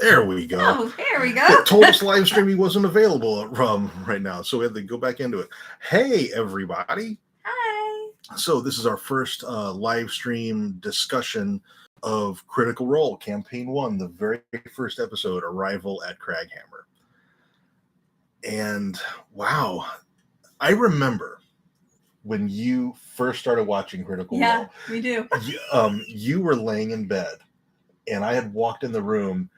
There we go. Oh, there we go. It told us live streaming wasn't available right now, so we had to go back into it. Hey, everybody. Hi. So this is our first live stream discussion of Critical Role, Campaign 1, the very first episode, Arrival at Kraghammer. And wow, I remember when you first started watching Critical Role. Yeah, we do. You were laying in bed, and I had walked in the room,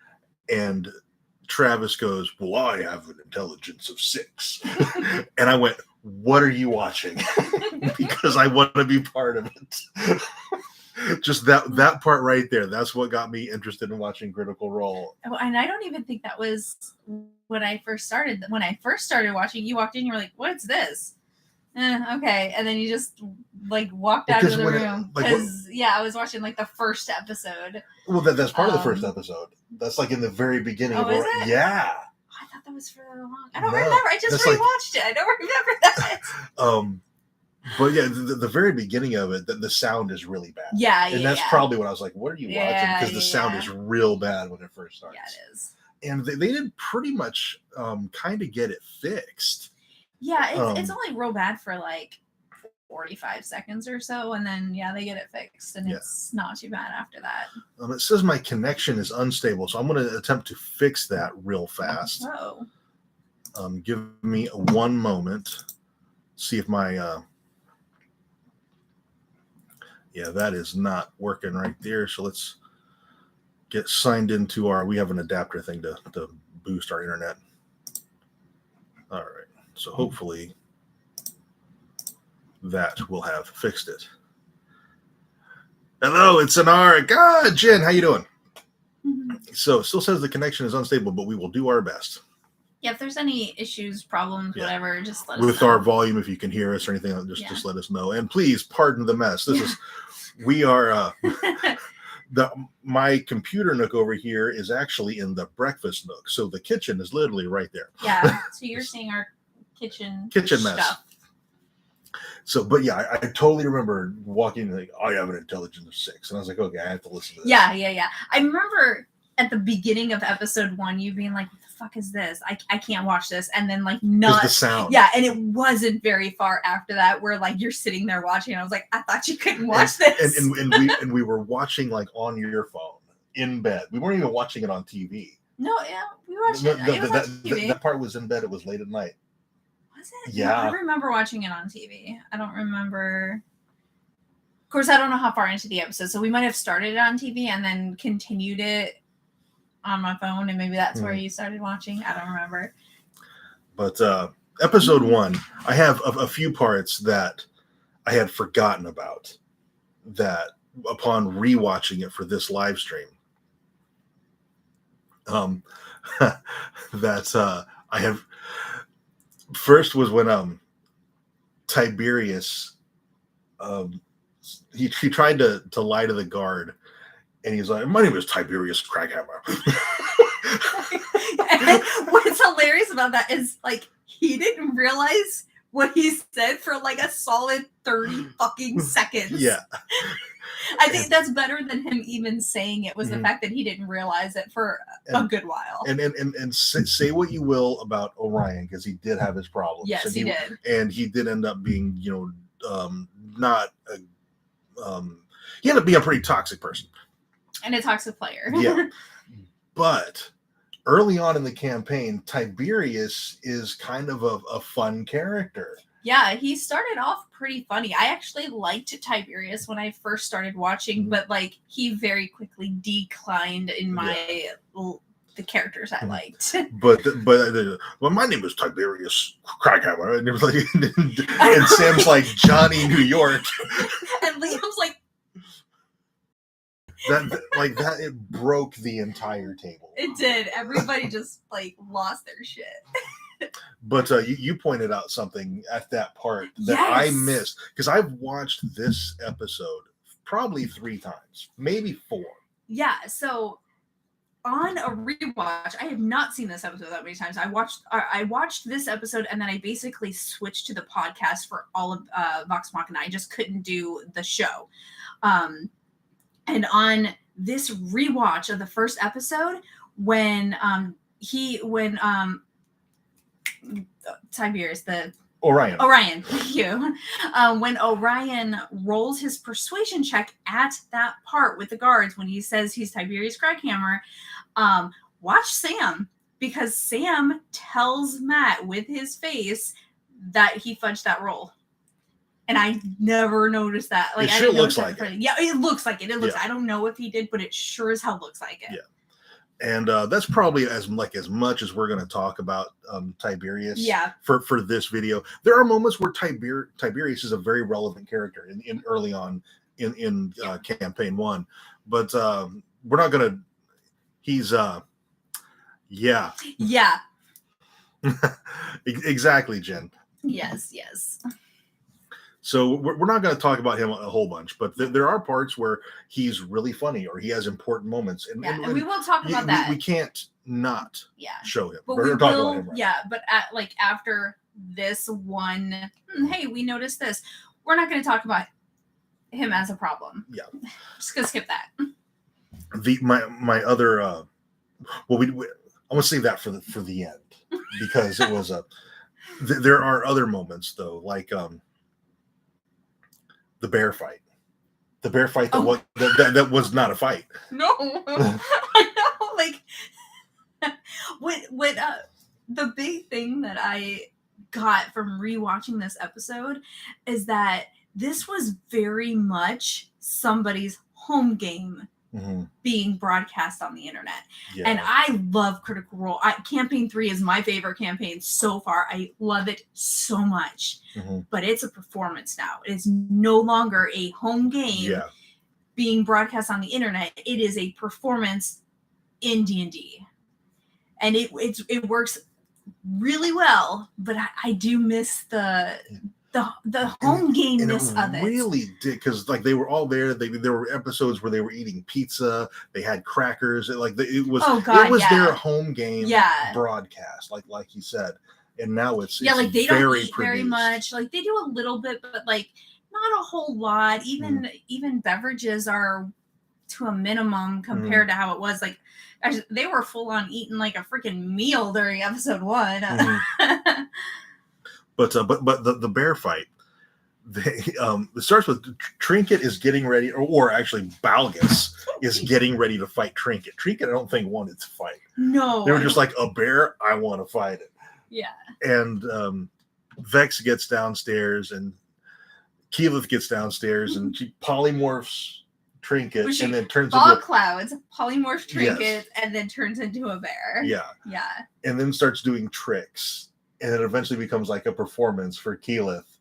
and Travis goes, "Well, I have an intelligence of 6." And I went, "What are you watching?" Because I want to be part of it. Just that part right there. That's what got me interested in watching Critical Role. Oh, and I don't even think that was when I first started. When I first started watching, you walked in, you were like, "What's this?" Okay, and then you just like walked out of the room because I was watching like the first episode. Well, that's part of the first episode. That's like in the very beginning. Oh, is it? Yeah. I thought that was for long. I don't remember. I just rewatched it. I don't remember that. But yeah, the very beginning of it, the sound is really bad. Yeah, and that's probably what I was like, "What are you watching?" Because the sound is real bad when it first starts. Yeah, it is. And they did pretty much kind of get it fixed. Yeah, it's only real bad for like 45 seconds or so, and then they get it fixed, and it's not too bad after that. It says my connection is unstable, so I'm going to attempt to fix that real fast. Oh. Give me one moment. See if my that is not working right there. So let's get signed into we have an adapter thing to boost our internet. All right. So hopefully that will have fixed it. Hello, it's Anara. God, Jen, how you doing? Mm-hmm. So it still says the connection is unstable, but we will do our best. Yeah, if there's any issues, problems, whatever, just let us know. With our volume, if you can hear us or anything, just let us know. And please pardon the mess. We are my computer nook over here is actually in the breakfast nook. So the kitchen is literally right there. Yeah. So you're seeing our kitchen mess. Stuff. So, but I totally remember walking like, "I have an intelligence of 6," and I was like, "Okay, I have to listen to this." Yeah. I remember at the beginning of episode 1, you being like, "What the fuck is this? I can't watch this," and then like not the sound. Yeah, and it wasn't very far after that where like you're sitting there watching, and I was like, "I thought you couldn't watch this." And we were watching like on your phone in bed. We weren't even watching it on TV. No, we watched it. That part was in bed. It was late at night. Was it? Yeah. No, I remember watching it on TV. I don't remember. Of course, I don't know how far into the episode, so we might have started it on TV and then continued it on my phone, and maybe that's where you started watching. I don't remember. But episode 1, I have a few parts that I had forgotten about that upon rewatching it for this live stream. I have. First was when Tiberius he tried to lie to the guard, and he's like, "My name is Tiberius Kraghammer." What's hilarious about that is like he didn't realize what he said for like a solid 30 fucking seconds. Yeah. I think that's better than him even saying it was the fact that he didn't realize it for a good while. And say what you will about Orion, because he did have his problems. Yes, he did. And he did end up being, not a, he ended up being a pretty toxic person. And a toxic player. Yeah. But early on in the campaign, Tiberius is kind of a fun character. Yeah, he started off pretty funny. I actually liked Tiberius when I first started watching, but like he very quickly declined in the characters I liked. But my name is Tiberius Kraghammer, and it was like, and Sam's like Johnny New York, and Liam's like that. It broke the entire table. It did. Everybody just like lost their shit. But you pointed out something at that part that I missed, because I've watched this episode probably 3 times, maybe 4. Yeah, so on a rewatch, I have not seen this episode that many times. I watched this episode, and then I basically switched to the podcast for all of Vox Machina. I just couldn't do the show. And on this rewatch of the first episode when Tiberius, the Orion, thank you. When Orion rolls his persuasion check at that part with the guards, when he says he's Tiberius Kraghammer, watch Sam, because Sam tells Matt with his face that he fudged that roll. And I never noticed that. Like, it sure looks like it. Yeah, it looks like it. I don't know if he did, but it sure as hell looks like it. Yeah. And that's probably as much as we're going to talk about Tiberius. Yeah. For this video, there are moments where Tiberius is a very relevant character in early on in campaign 1, but we're not going to. He's yeah. Exactly, Jen. Yes. So we're not going to talk about him a whole bunch, but there are parts where he's really funny or he has important moments. And we will talk about that. We can't not show him. But we're talking about him, right? Yeah, but after this one, hey, we noticed this. We're not going to talk about him as a problem. Yeah. Just going to skip that. My other, I'm going to save that for the end, because it was there are other moments though, like the bear fight. The bear fight that was not a fight. No. I know. Like, what the big thing that I got from rewatching this episode is that this was very much somebody's home game being broadcast on the internet. Yeah. And I love Critical Role. Campaign 3 is my favorite campaign so far. I love it so much. But it's a performance now. It's no longer a home game being broadcast on the internet. It is a performance in D&D. And it works really well, but I do miss the home game-ness of it. Really did, because like they were all there. There were episodes where they were eating pizza. They had crackers. It was their home game broadcast, like you said. And now it's like they don't eat very much. Like they do a little bit, but like not a whole lot. Even beverages are to a minimum compared to how it was. Like they were full on eating like a freaking meal during episode 1. But the bear fight, it starts with Trinket is getting ready, or actually Balgus is getting ready to fight Trinket. Trinket, I don't think wanted to fight. No, they were just like, a bear, I want to fight it. Yeah. And Vex gets downstairs, and Keyleth gets downstairs, and she polymorphs Trinket, and then turns into clouds, polymorphs Trinket, and then turns into a bear. Yeah. And then starts doing tricks. And it eventually becomes like a performance for Keyleth.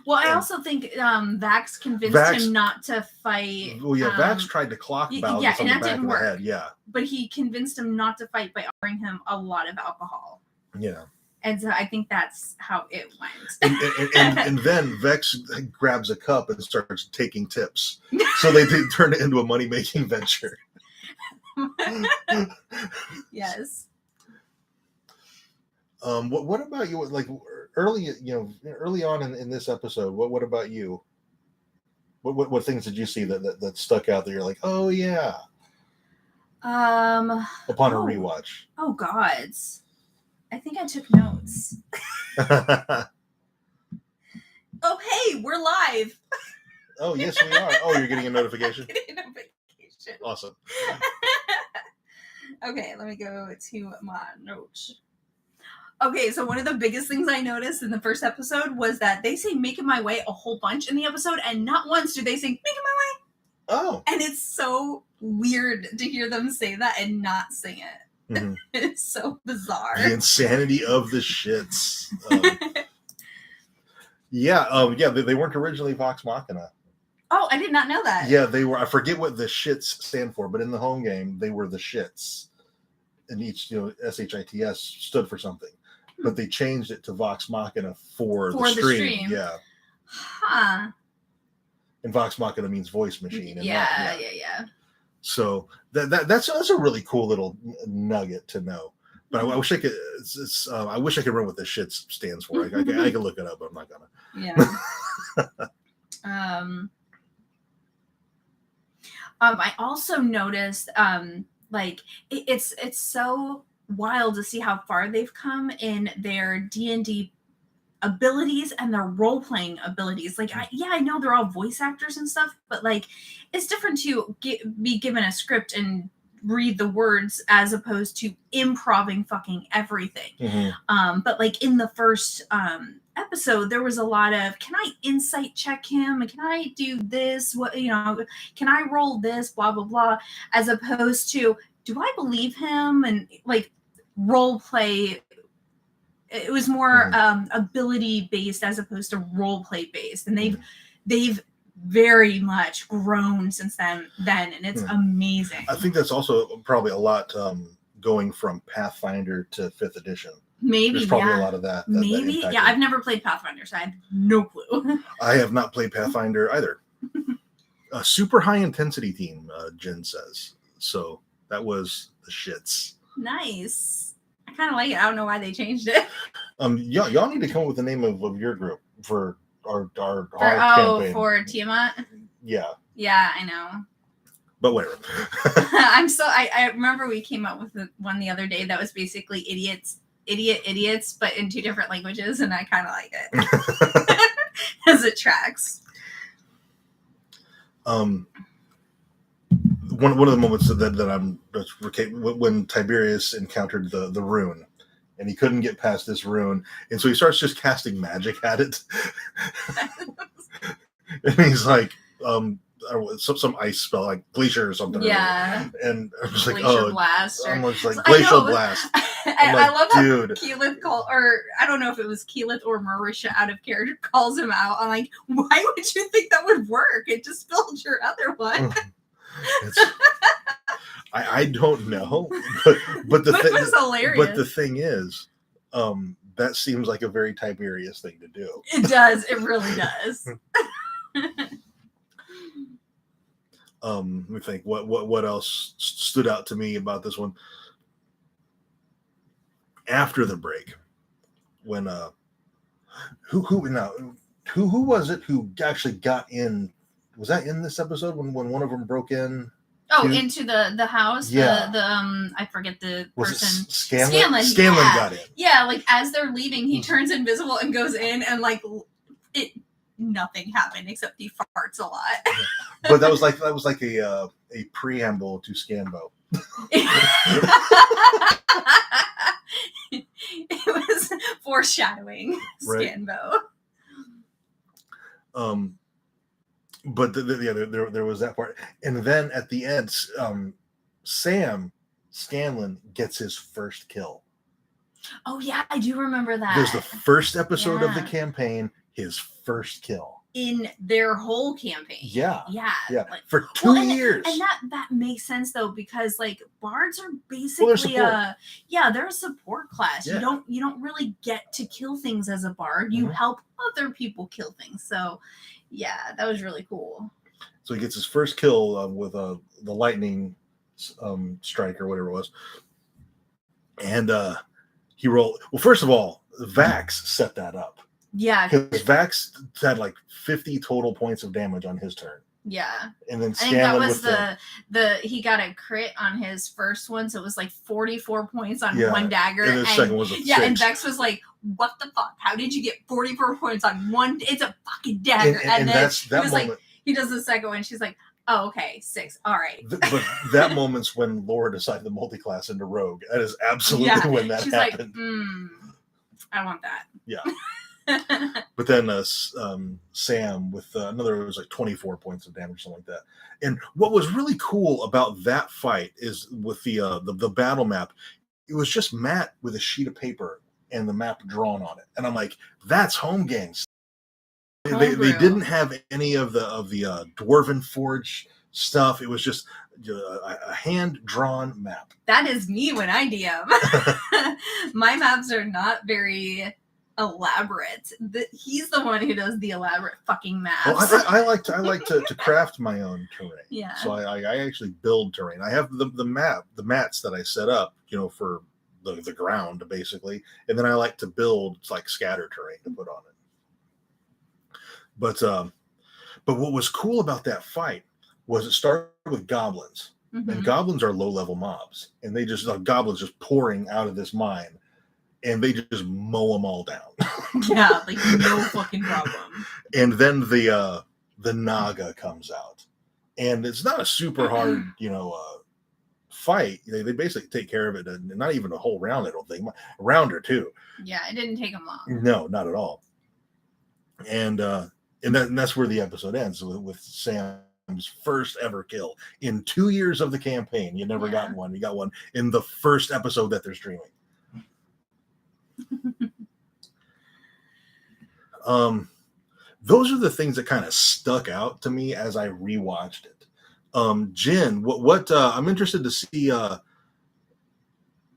Well, I also think Vax convinced him not to fight. Well, yeah, Vax tried to clock Balgus on the back of the head. Yeah. But he convinced him not to fight by offering him a lot of alcohol. Yeah. And so I think that's how it went. And then Vex grabs a cup and starts taking tips. So they did turn it into a money-making venture. Yes. What about you? Like early on in this episode, what about you? What things did you see that stuck out that you're like, oh yeah? Upon a rewatch. Oh gods, I think I took notes. Oh hey, we're live. Oh yes, we are. Oh, you're getting a notification. Getting a notification. Awesome. Okay, let me go to my notes. Okay, so one of the biggest things I noticed in the first episode was that they say "making my way" a whole bunch in the episode, and not once do they say "making my way." Oh. And it's so weird to hear them say that and not sing it. Mm-hmm. It's so bizarre. The insanity of the shits. They weren't originally Vox Machina. Oh, I did not know that. Yeah, they were. I forget what the shits stand for, but in the home game, they were the shits. And each, SHITS stood for something. But they changed it to Vox Machina for the stream. Yeah. Huh. And Vox Machina means voice machine. And yeah. So that's a really cool little nugget to know. But I wish I could. I wish I could remember what the shit stands for. I could look it up, but I'm not gonna. Yeah. I also noticed, like it's so wild to see how far they've come in their D&D abilities and their role-playing abilities. Like, I know they're all voice actors and stuff, but like, it's different to be given a script and read the words as opposed to improving fucking everything. But like in the first episode, there was a lot of, can I insight check him? Can I do this? What, can I roll this? Blah, blah, blah. As opposed to, do I believe him? And like role play. It was more ability based as opposed to role play based, and they've very much grown since then, and it's amazing. I think that's also probably a lot going from Pathfinder to 5th edition. Maybe there's probably a lot of that. Maybe I've never played Pathfinder, so I have no clue. I have not played Pathfinder either. A super high intensity team, Jen says. So that was the shits. Nice. I kind of like it. I don't know why they changed it. Y'all need to come up with the name of your group for our campaign. For Tiamat. Yeah. Yeah, I know. But whatever. I remember we came up with one the other day that was basically idiots, but in 2 different languages, and I kind of like it as it tracks. One of the moments when Tiberius encountered the rune, and he couldn't get past this rune, and so he starts just casting magic at it, and he's like, some ice spell like glacier or something. Yeah. And I was like, glacier blast. I'm like glacial blast. I love how Keyleth or I don't know if it was Keyleth or Marisha out of character calls him out. I'm like, why would you think that would work? It just spilled your other one. I don't know, but the thing was hilarious. But the thing is, that seems like a very Tiberius thing to do. It does. It really does. Let me think. What else stood out to me about this one? After the break, when who was it who actually got in? Was that in this episode when one of them broke in? Into the house. Yeah. I forget the person. Scanlan got in. Yeah, like as they're leaving, he turns invisible and goes in, and like nothing happened except he farts a lot. But that was like a preamble to Scanbo. It was foreshadowing, right. Scanbo. But there was that part, and then at the end, Scanlan gets his first kill. Oh yeah, I do remember that. There's the first episode of the campaign, his first kill in their whole campaign. Yeah. Like, for 2 years. And that makes sense though, because like bards are basically they're a support class. Yeah. You don't really get to kill things as a bard. You help other people kill things. So yeah, that was really cool. So he gets his first kill with the lightning strike or whatever it was. And he rolled. Well, first of all, Vax set that up. Yeah. Because Vax had like 50 total points of damage on his turn. Yeah. And then Scanlan I think that was he got a crit on his first one, so it was like 44 points on one dagger. And the second was a 6. And Vex was like, what the fuck? How did you get 44 points on one? It's a fucking dagger. And then that's, that he was moment, like, he does the second one, she's like, oh, okay, 6. All right. But that moment's when Laura decided to multi-class into Rogue. That is absolutely when that happened. She's like, I want that. Yeah. But then Sam with another, it was like 24 points of damage, something like that. And what was really cool about that fight is with the battle map, it was just Matt with a sheet of paper and the map drawn on it. And I'm like, that's home games. They didn't have any of the Dwarven Forge stuff. It was just a hand-drawn map. That is me when I DM. My maps are not very elaborate. He's the one who does the elaborate fucking maps. Well, I like to craft my own terrain. Yeah. So I actually build terrain. I have the mats that I set up, for the ground basically, and then I like to build like scatter terrain to put on it. But what was cool about that fight was it started with goblins. Mm-hmm. And goblins are low-level mobs. And they just, goblins just pouring out of this mine. And they just mow them all down. Yeah, like no fucking problem. And then the Naga comes out. And it's not a super hard, fight. They basically take care of it. Not even a whole round, I don't think. A round or two. Yeah, it didn't take them long. No, not at all. And that's where the episode ends, with Sam's first ever kill in 2 years of the campaign. You never got one. You got one in the first episode that they're streaming. Those are the things that kind of stuck out to me as I rewatched it. Jen, what I'm interested to see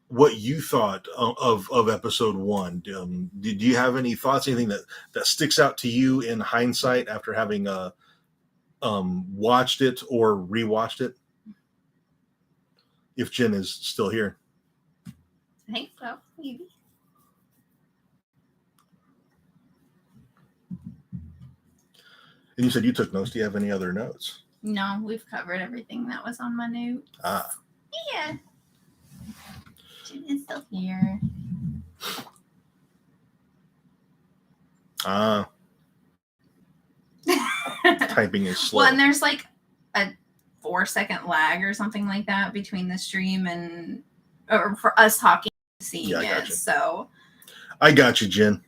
what you thought of episode 1. Did you have any thoughts, anything that sticks out to you in hindsight after having watched it or rewatched it? If Jen is still here. I think so, maybe. And you said you took notes. Do you have any other notes? No, we've covered everything that was on my notes. Yeah. Jen is still here. Typing is slow. Well, and there's like a 4-second lag or something like that between the stream or for us talking and seeing it. Gotcha. So I got you, Jen.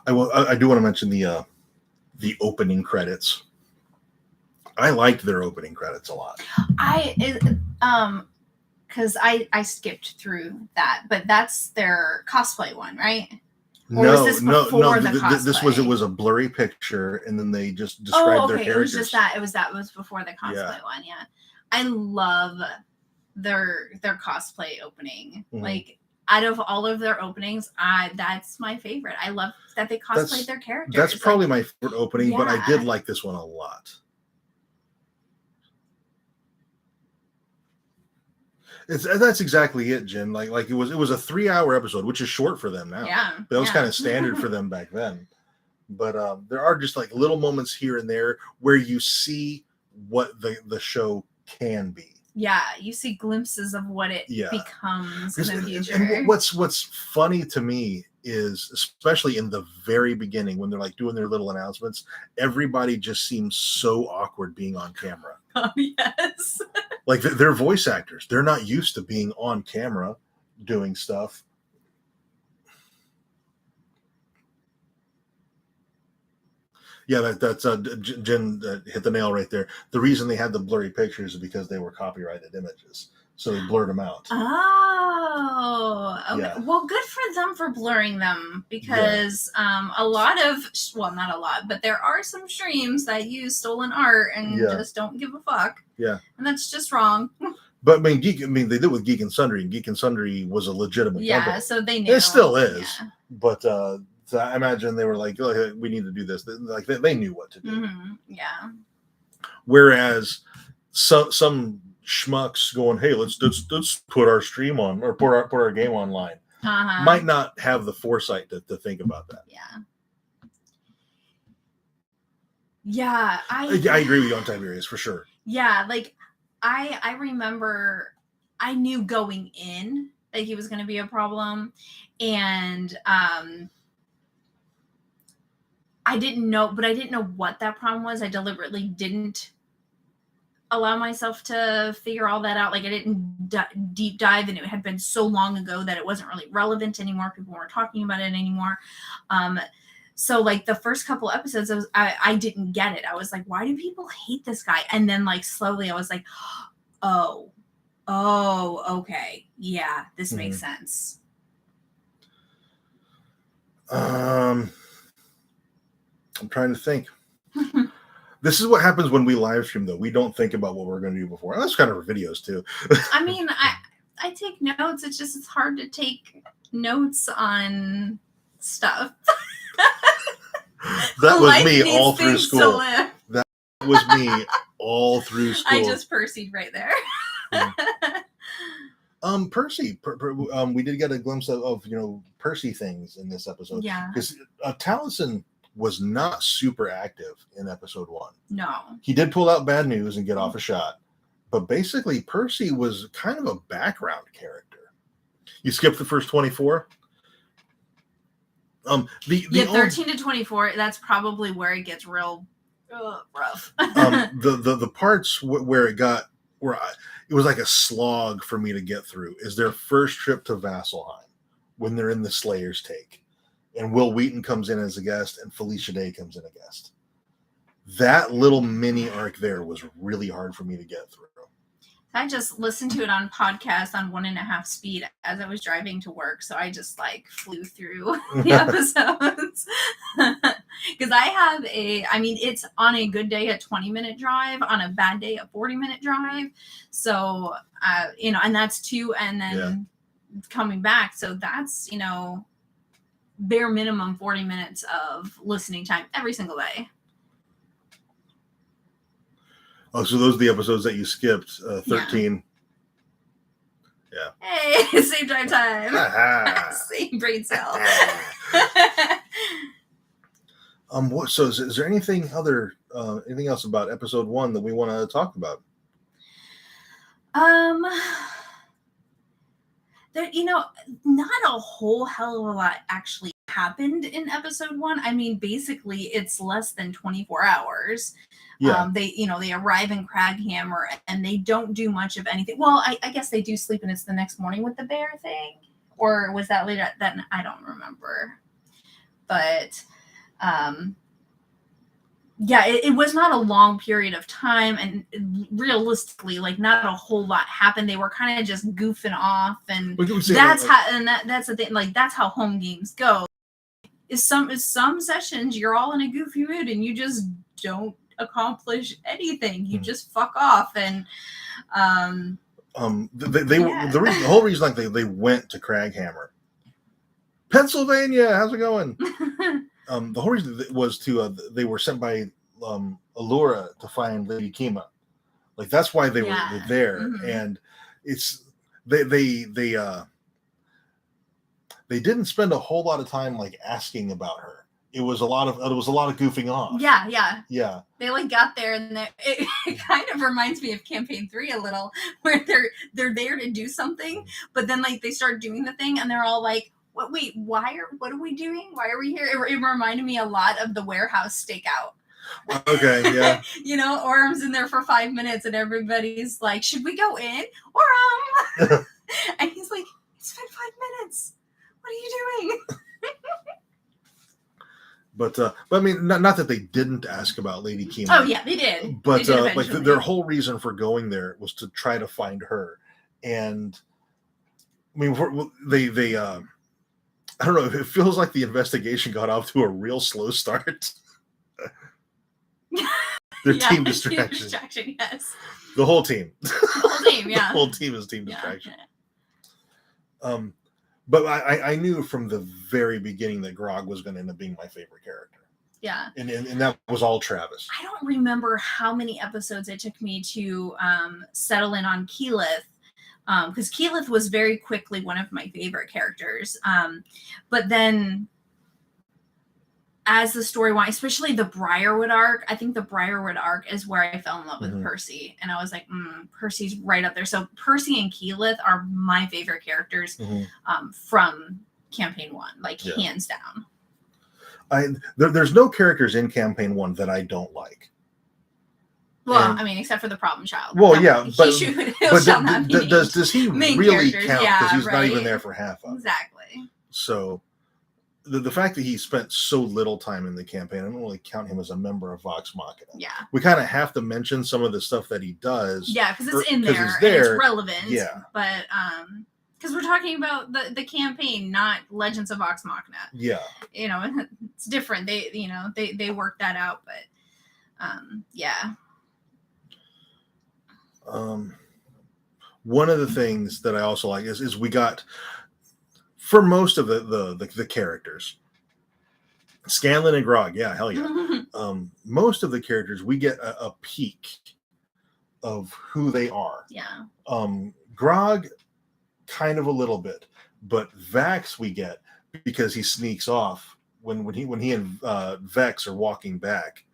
I do want to mention the opening credits. I liked their opening credits a lot. Because I skipped through that, but that's their cosplay one, right? Or no, was this before the cosplay? It was a blurry picture, and then they just described their characters. It was just that. It was before the cosplay one. Yeah, I love their cosplay opening. Mm-hmm. Like, out of all of their openings, that's my favorite. I love that they cosplayed their characters. That's probably my favorite opening, but I did like this one a lot. That's exactly it, Jen. Like it was a 3-hour episode, which is short for them now. Yeah, that was kind of standard for them back then. But there are just like little moments here and there where you see what the show can be. Yeah, you see glimpses of what it becomes in the future. And what's funny to me is, especially in the very beginning when they're like doing their little announcements, everybody just seems so awkward being on camera. Oh, yes. Like they're voice actors. They're not used to being on camera doing stuff. Yeah, that's Jen hit the nail right there. The reason they had the blurry pictures is because they were copyrighted images, so they blurred them out. Oh, okay. Yeah. Well, good for them for blurring them, because a lot of, well, not a lot, but there are some streams that use stolen art and just don't give a fuck. Yeah, and that's just wrong. But they did it with Geek and Sundry, and Geek and Sundry was a legitimate company. Yeah, so they knew. It still is, but. So I imagine they were like, oh, we need to do this. Like they knew what to do. Mm-hmm. Yeah. Whereas some schmucks going, hey, let's put our stream on or put our game online, might not have the foresight to think about that. Yeah. Yeah, I agree with you on Tiberius for sure. Yeah, like I remember I knew going in that he was going to be a problem, and I didn't know what that problem was. I deliberately didn't allow myself to figure all that out. Like I didn't deep dive, and it had been so long ago that it wasn't really relevant anymore. People weren't talking about it anymore. So like the first couple episodes, I didn't get it. I was like, why do people hate this guy? And then like slowly I was like, oh, okay. Yeah, this makes sense. I'm trying to think. This is what happens when we live stream, though. We don't think about what we're going to do before. That's kind of our videos, too. I mean, I take notes. It's hard to take notes on stuff. That was me all through school. That was me all through school. I just Percy'd right there. Percy. We did get a glimpse of Percy things in this episode. Yeah. Because Taliesin was not super active in episode 1. No. He did pull out bad news and get off a shot. But basically, Percy was kind of a background character. You skip the first 24. The 13 to 24. That's probably where it gets real rough. The parts where it was like a slog for me to get through is their first trip to Vasselheim when they're in the Slayer's Take, and Will Wheaton comes in as a guest and Felicia Day comes in a guest. That little mini arc there was really hard for me to get through. I just listened to it on podcast on 1.5 speed as I was driving to work. So I just flew through the episodes. Because I have it's on a good day a 20-minute drive, on a bad day a 40-minute drive. So, and that's 2 and then coming back. So that's, bare minimum 40 minutes of listening time every single day. Oh, so those are the episodes that you skipped. 13. Yeah. Hey, same drive time. Same brain cell. So is there anything else about episode 1 that we want to talk about? There, not a whole hell of a lot actually happened in episode 1. I mean, basically, it's less than 24 hours. Yeah. They arrive in Kraghammer and they don't do much of anything. Well, I guess they do sleep and it's the next morning with the bear thing, or was that later? That I don't remember. But, it was not a long period of time, and realistically, not a whole lot happened. They were kind of just goofing off, and that's the thing. That's how home games go. Is some sessions you're all in a goofy mood and you just don't accomplish anything. You just fuck off, and the whole reason they went to Kraghammer, Pennsylvania. How's it going? The whole reason was they were sent by Allura to find Lady Kima. That's why they were there, and it's they didn't spend a whole lot of time asking about her. It was a lot of goofing off. Yeah. They got there, and it kind of reminds me of Campaign 3 a little, where they're there to do something, but then they start doing the thing, and they're all like, "What? Wait, what are we doing? Why are we here?" It reminded me a lot of the warehouse stakeout. Okay, yeah. Orm's in there for 5 minutes, and everybody's like, "Should we go in, Orm?" And he's like, "It's been 5 minutes. What are you doing?" But I mean, not that they didn't ask about Lady Kima. Oh yeah, they did. But their whole reason for going there was to try to find her, and I mean, they I don't know. It feels like the investigation got off to a real slow start. Their team distraction. Team distraction, yes. The whole team. The whole team, yeah. The whole team is team distraction. Yeah. But I knew from the very beginning that Grog was going to end up being my favorite character. Yeah. And that was all Travis. I don't remember how many episodes it took me to settle in on Keyleth. Because Keyleth was very quickly one of my favorite characters. But then as the story went, especially the Briarwood arc, I think the Briarwood arc is where I fell in love with Percy. And I was like, Percy's right up there. So Percy and Keyleth are my favorite characters from Campaign 1, hands down. There's no characters in Campaign 1 that I don't like. Well, I mean, except for the problem child. Well, yeah, but does he main really count? Because yeah, he's not even there for half of it. Exactly. So the fact that he spent so little time in the campaign, I don't really count him as a member of Vox Machina. Yeah. We kind of have to mention some of the stuff that he does. Yeah, because it's in there and it's relevant. Yeah. But because we're talking about the campaign, not Legends of Vox Machina. Yeah. It's different. They work that out, but yeah. One of the things that I also like is we got, for most of the characters, Scanlan and Grog, yeah, hell yeah. Most of the characters, we get a peek of who they are. Yeah. Grog, kind of a little bit, but Vax we get because he sneaks off when he and Vex are walking back.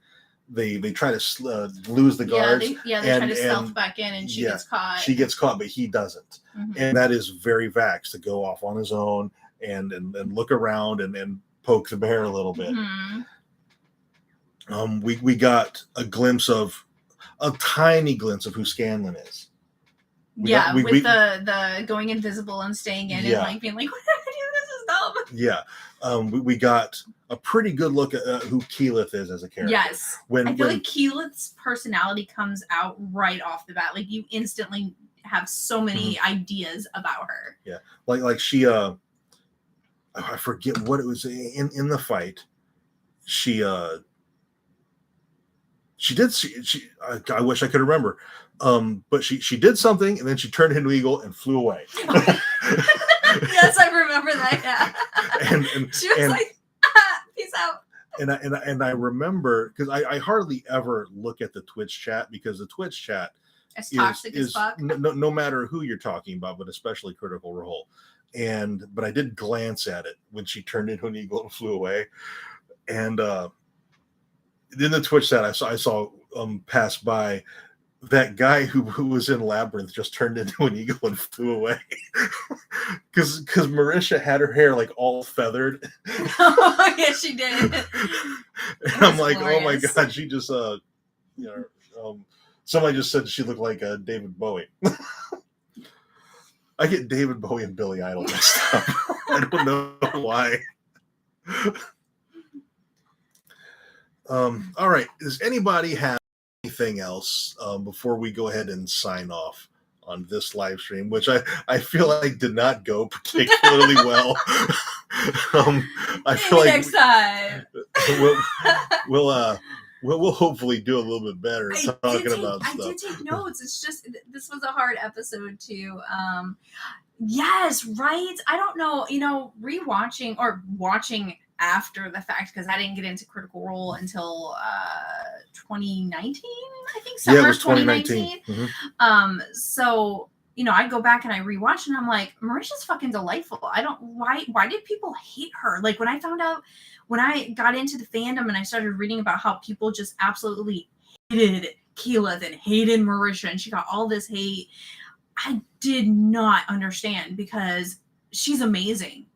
They try to lose the guards. They try to stealth back in, and she gets caught. She gets caught, but he doesn't, and that is very Vax to go off on his own and look around and poke the bear a little bit. We got a tiny glimpse of who Scanlan is. With the going invisible and staying in and like being like, what did I do? This is dumb. Yeah. We got a pretty good look at who Keyleth is as a character. Yes. I feel like Keyleth's personality comes out right off the bat. Like you instantly have so many ideas about her. Yeah. Like she I forget what it was in the fight. She did I wish I could remember. But she did something and then she turned into an eagle and flew away. Yes, I remember that. Yeah. And she was like, peace out. And I remember because I hardly ever look at the Twitch chat because the Twitch chat is toxic as fuck. No matter who you're talking about, but especially Critical Role. But I did glance at it when she turned into an eagle and flew away. And in the Twitch chat I saw pass by that guy who was in Labyrinth just turned into an eagle and flew away because Marisha had her hair like all feathered. Oh yeah, she did. And I'm like, glorious. Oh my god, she just somebody just said she looked like David Bowie. I get David Bowie and Billy Idol mixed up. I don't know why. All right, does anybody have anything else before we go ahead and sign off on this live stream, which I feel like did not go particularly well. I feel like next time we'll hopefully do a little bit better talking about stuff. I did take notes. It's just this was a hard episode to yes, right. I don't know, rewatching or watching after the fact, because I didn't get into Critical Role until 2019, I think summer 2019. So I go back and I rewatch and I'm like, Marisha's fucking delightful. Why did people hate her? Like when I got into the fandom and I started reading about how people just absolutely hated Keyleth and hated Marisha and she got all this hate, I did not understand because she's amazing.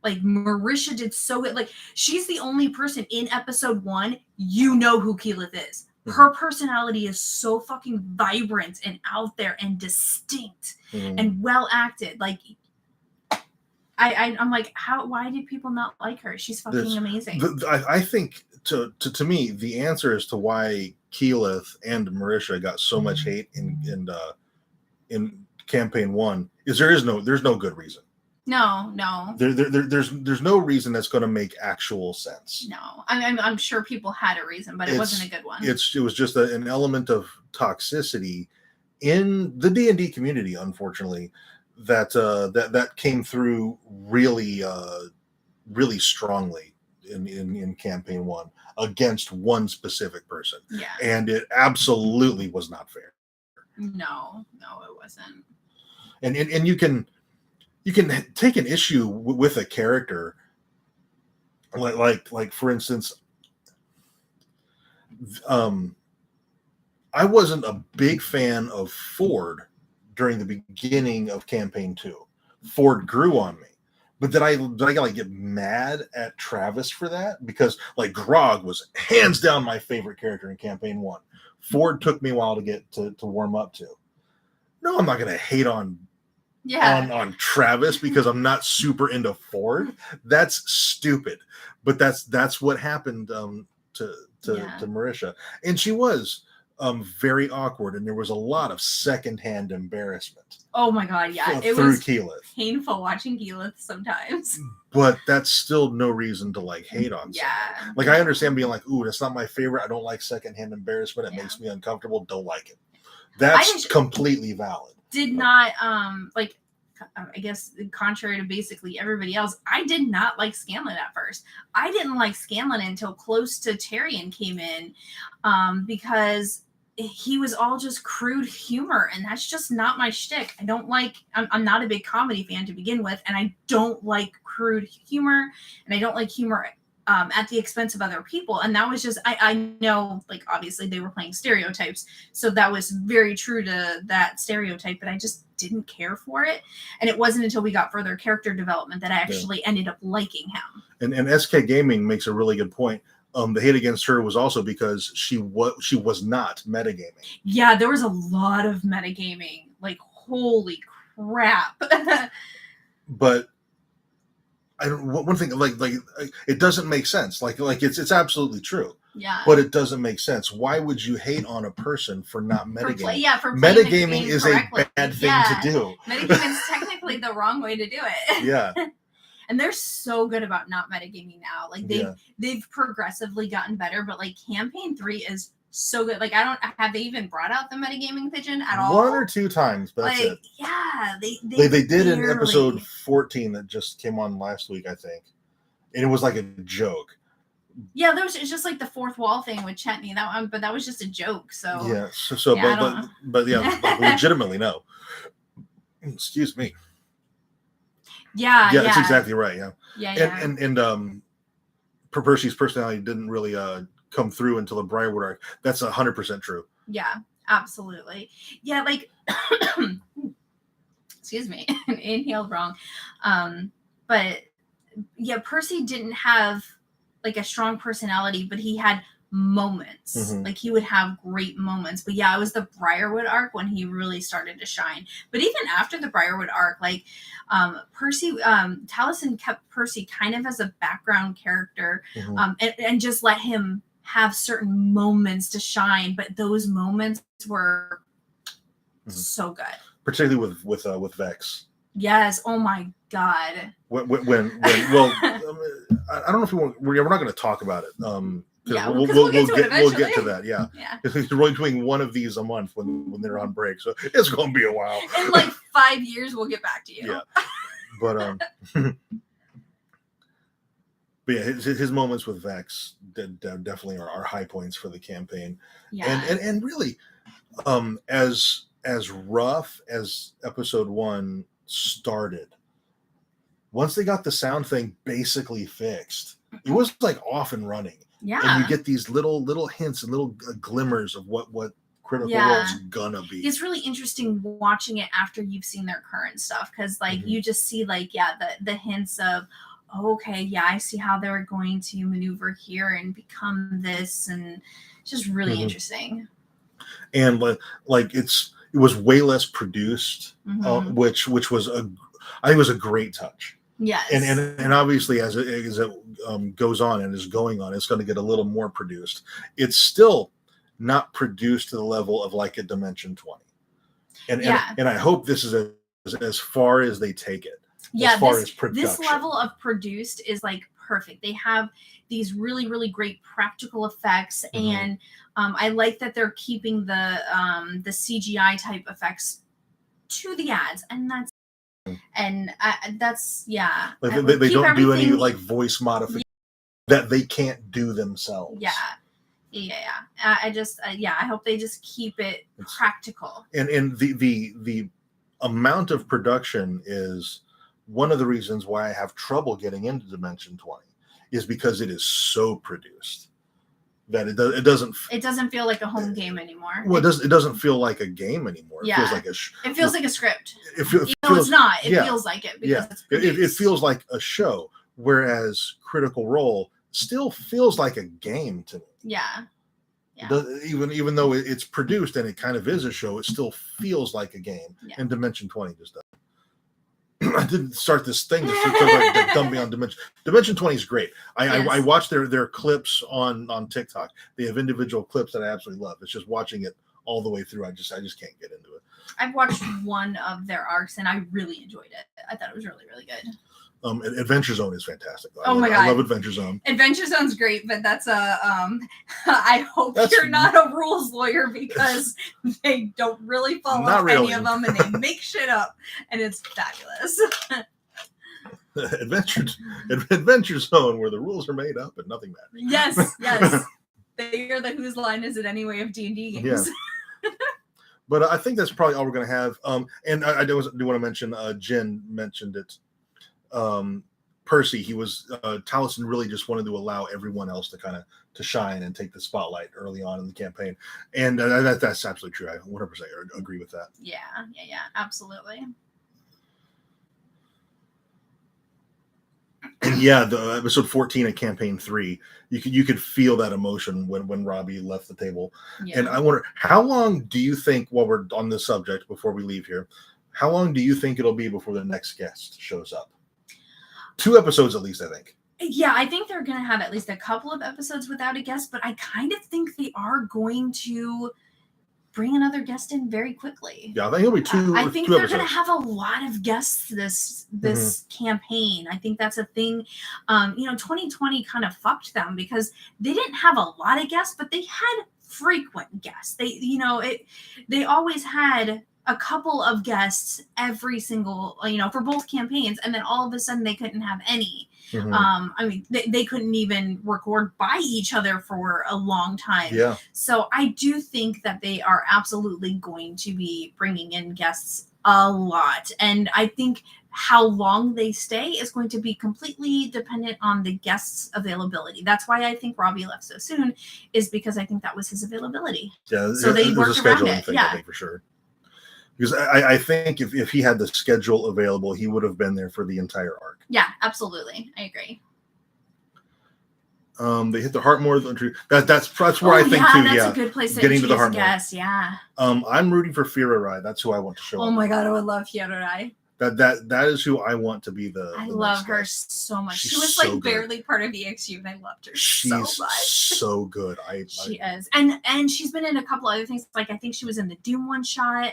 Like Marisha did so good. Like she's the only person in episode 1 who Keyleth is. Her personality is so fucking vibrant and out there and distinct and well acted. Like I'm like, why did people not like her? She's fucking amazing. I think to me the answer as to why Keyleth and Marisha got so much hate in campaign 1 is there's no good reason. No. There's no reason that's going to make actual sense. No, I'm sure people had a reason, but it wasn't a good one. It was just an element of toxicity in the D&D community, unfortunately, that came through really strongly in campaign 1 against one specific person. Yeah, and it absolutely was not fair. No, it wasn't. And you can take an issue with a character, like for instance, I wasn't a big fan of Ford during the beginning of campaign 2. Ford grew on me, but did I get mad at Travis for that? Because like Grog was hands down my favorite character in campaign 1. Ford took me a while to get to warm up to. No, I'm not going to hate on Travis because I'm not super into Ford. That's stupid. But that's what happened to Marisha. And she was very awkward, and there was a lot of secondhand embarrassment. Oh my god, yeah. It through was Keyleth. Painful watching Keyleth sometimes. But that's still no reason to hate on somebody. Like I understand being like, ooh, that's not my favorite. I don't like secondhand embarrassment. It makes me uncomfortable. Don't like it. That's completely valid. Did not I guess contrary to basically everybody else, I did not like Scanlan at first. I didn't like Scanlan until close to Tyrion came in, because he was all just crude humor, and that's just not my shtick. I don't like. I'm not a big comedy fan to begin with, and I don't like crude humor, and I don't like humor at the expense of other people. And that was just, I know, like, obviously they were playing stereotypes, so that was very true to that stereotype, but I just didn't care for it. And it wasn't until we got further character development that I actually ended up liking him. And SK Gaming makes a really good point. The hate against her was also because she was not metagaming. Yeah, there was a lot of metagaming. Like, holy crap. But I don't. One thing, like it doesn't make sense. Like it's absolutely true. Yeah. But it doesn't make sense. Why would you hate on a person for not metagaming? For metagaming is correctly. A bad thing to do. Metagaming is technically the wrong way to do it. Yeah. And they're so good about not metagaming now. Like they've progressively gotten better, but like campaign 3 is so good. Like have they even brought out the metagaming pigeon at all? 1 or 2 times, but that's it. Yeah, they did in episode 14 that just came on last week, I think. And it was like a joke. Yeah, it's just like the fourth wall thing with Chetney. That one, but that was just a joke. So yeah, but yeah, legitimately no. Excuse me. Yeah, that's exactly right. Yeah. And Percy's personality didn't really come through until the Briarwood arc. That's 100% true. Yeah, absolutely. Yeah, like excuse me, inhaled wrong. But yeah, Percy didn't have like a strong personality, but he had moments. Mm-hmm. Like he would have great moments. But yeah, it was the Briarwood arc when he really started to shine. But even after the Briarwood arc, like Percy, Taliesin kept Percy kind of as a background character, and just let him have certain moments to shine. But those moments were so good, particularly with Vex. Yes. Oh my God. When well, I don't know if we're not going to talk about it. We'll get to that. Yeah. He's really doing one of these a month when they're on break, so it's going to be a while. In like 5 years, we'll get back to you. Yeah. But but yeah, his moments with Vex definitely are high points for the campaign. Yeah. And really, as rough as episode 1 started, once they got the sound thing basically fixed, it was like off and running. Yeah. And you get these little hints and little glimmers of what Critical Role's gonna be. It's really interesting watching it after you've seen their current stuff, because like you just see like the hints of, okay, I see how they're going to maneuver here and become this, and it's just really interesting. And like it was way less produced, which was I think was a great touch. Yes. And obviously as it goes on and is going on, it's going to get a little more produced. It's still not produced to the level of like a Dimension 20. And I hope this is as far as they take it. Yeah, as far as production. This level of produced is like perfect. They have these really, really great practical effects, and I like that they're keeping the CGI type effects to the ads, and that's like they don't do any like voice modification that they can't do themselves. I hope they just keep it practical. And the amount of production is one of the reasons why I have trouble getting into Dimension 20, is because it is so produced that it doesn't feel like a home game anymore. Well, it doesn't feel like a game anymore. It feels like it feels like a script. It's not. It feels like it because it's produced. It feels like a show, whereas Critical Role still feels like a game to me. Yeah. Even though it's produced and it kind of is a show, it still feels like a game. And Dimension 20 just doesn't. I didn't start this thing to dumb me on Dimension. Dimension 20 is great. I watch their clips on TikTok. They have individual clips that I absolutely love. It's just watching it all the way through. I just can't get into it. I've watched one of their arcs and I really enjoyed it. I thought it was really, really good. Adventure Zone is fantastic. My God. I love Adventure Zone. Adventure Zone's great, but that's I hope you're not a rules lawyer, because they don't really follow any of them and they make shit up, and it's fabulous. Adventure Zone, where the rules are made up and nothing matters. Yes. They are the whose line is it anyway of D&D games. But I think that's probably all we're going to have. And I do want to mention, Jen mentioned it. Percy, he was Taliesin really just wanted to allow everyone else to kind of to shine and take the spotlight early on in the campaign, and that's absolutely true. I 100% agree with that. Yeah, absolutely. And yeah, the episode 14 of campaign 3, you could feel that emotion when Robbie left the table. Yeah. And I wonder, how long do you think, while we're on this subject before we leave here, how long do you think it'll be before the next guest shows up? 2 episodes at least, I think. Yeah, I think they're going to have at least a couple of episodes without a guest, but I kind of think they are going to bring another guest in very quickly. Yeah, I think it'll be 2. I think they're going to have a lot of guests this campaign. I think that's a thing. 2020 kind of fucked them because they didn't have a lot of guests, but they had frequent guests. They always had a couple of guests every single, for both campaigns, and then all of a sudden they couldn't have any. They couldn't even record by each other for a long time. Yeah. So I do think that they are absolutely going to be bringing in guests a lot. And I think how long they stay is going to be completely dependent on the guests' availability. That's why I think Robbie left so soon, is because I think that was his availability. Yeah. So they worked around it. Thing, I think, for sure. Because I think if he had the schedule available, he would have been there for the entire arc. Yeah, absolutely. I agree. They hit the Heartmoor. That's where I think too. That's a good place to getting to the Heartmoor. Yes, yeah. I'm rooting for Fira Rai. That's who I want to show up. Oh my god, I would love Fira Rai. That is who I want to be the. I love her so much. She was so barely part of EXU, and I loved her so much. She's so good. She is, and she's been in a couple other things. Like I think she was in the Doom one shot.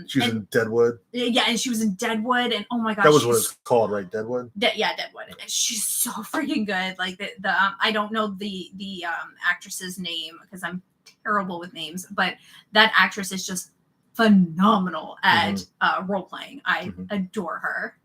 She was in Deadwood. Yeah, and she was in Deadwood, and oh my god, that was what it's called, right? Deadwood. Deadwood. And she's so freaking good. Like the I don't know the actress's name because I'm terrible with names, but that actress is just phenomenal at role playing. I adore her.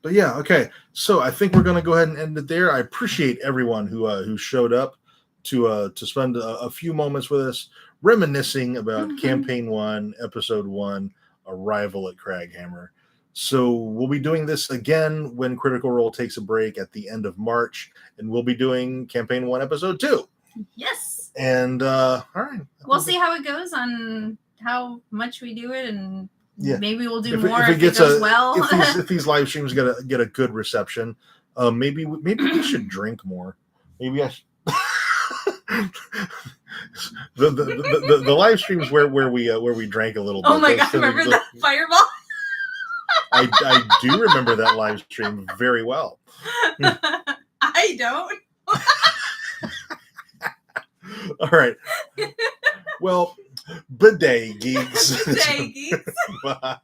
But yeah, okay. So I think we're going to go ahead and end it there. I appreciate everyone who showed up to spend a few moments with us, reminiscing about Campaign 1, Episode 1, Arrival at Kraghammer. So we'll be doing this again when Critical Role takes a break at the end of March, and we'll be doing Campaign 1, Episode 2. Yes. And all right, we'll see how it goes on how much we do it, and maybe we'll do more if it goes well. If these live streams get a good reception, maybe we should drink more. Maybe I should. the live streams where we drank a little bit. Oh my god! Remember that fireball? I do remember that live stream very well. I don't. All right. Well, bidet geeks. Bidet geeks. Bye.